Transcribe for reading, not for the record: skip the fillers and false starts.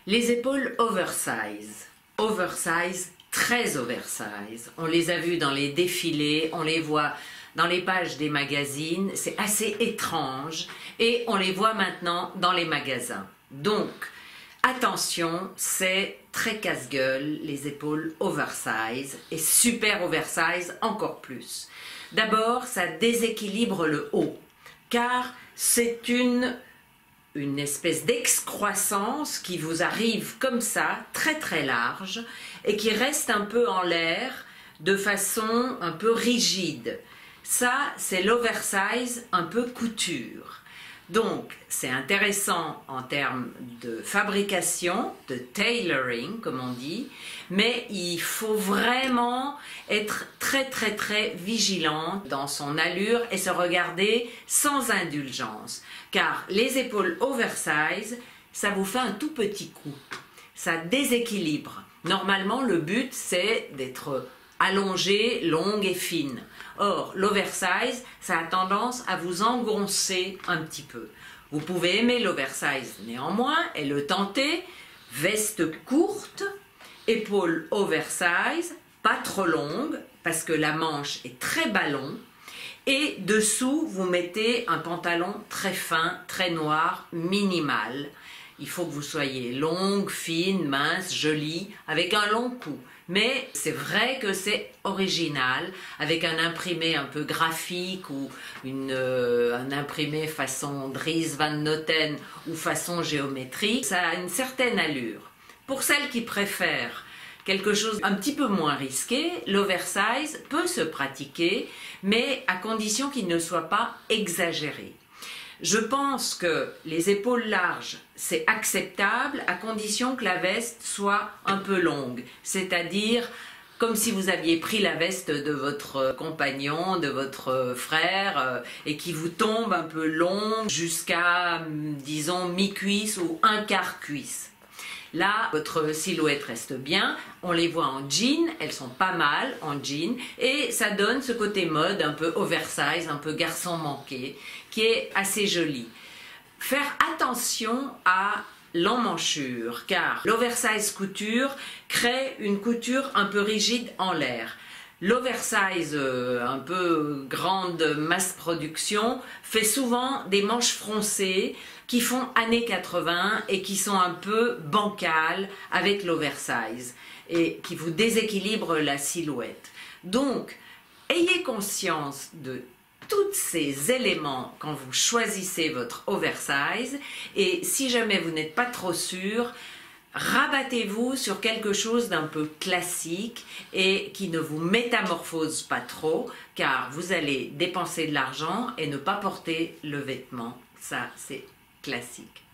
Les épaules oversize. Oversize, très oversize. On les a vues dans les défilés, on les voit dans les pages des magazines. C'est assez étrange et on les voit maintenant dans les magasins. Donc, attention, c'est très casse-gueule, les épaules oversize et super oversize encore plus. D'abord, ça déséquilibre le haut car c'est une espèce d'excroissance qui vous arrive comme ça, très très large, et qui reste un peu en l'air de façon un peu rigide. Ça, c'est l'oversize un peu couture. Donc, c'est intéressant en termes de fabrication, de tailoring, comme on dit, mais il faut vraiment être très très très vigilant dans son allure et se regarder sans indulgence. Car les épaules oversize, ça vous fait un tout petit coup. Ça déséquilibre. Normalement, le but, c'est d'être allongée, longue et fine. Or, l'oversize, ça a tendance à vous engoncer un petit peu. Vous pouvez aimer l'oversize néanmoins et le tenter. Veste courte, épaules oversize, pas trop longue parce que la manche est très ballon. Et dessous, vous mettez un pantalon très fin, très noir, minimal. Il faut que vous soyez longue, fine, mince, jolie, avec un long cou. Mais c'est vrai que c'est original, avec un imprimé un peu graphique ou un imprimé façon Dries Van Noten ou façon géométrique. Ça a une certaine allure. Pour celles qui préfèrent quelque chose un petit peu moins risqué, l'oversize peut se pratiquer, mais à condition qu'il ne soit pas exagéré. Je pense que les épaules larges, c'est acceptable à condition que la veste soit un peu longue, c'est-à-dire comme si vous aviez pris la veste de votre compagnon, de votre frère, et qui vous tombe un peu longue jusqu'à, disons, mi-cuisse ou un quart cuisse. Là, votre silhouette reste bien, on les voit en jean, elles sont pas mal en jean, et ça donne ce côté mode un peu oversize, un peu garçon manqué, qui est assez joli. Faire attention à l'emmanchure, car l'oversize couture crée une couture un peu rigide en l'air. L'oversize un peu grande masse production fait souvent des manches froncées qui font années 80 et qui sont un peu bancales avec l'oversize et qui vous déséquilibrent la silhouette. Donc, ayez conscience de tous ces éléments quand vous choisissez votre oversize et si jamais vous n'êtes pas trop sûr, rabattez-vous sur quelque chose d'un peu classique et qui ne vous métamorphose pas trop car vous allez dépenser de l'argent et ne pas porter le vêtement. Ça, c'est classique.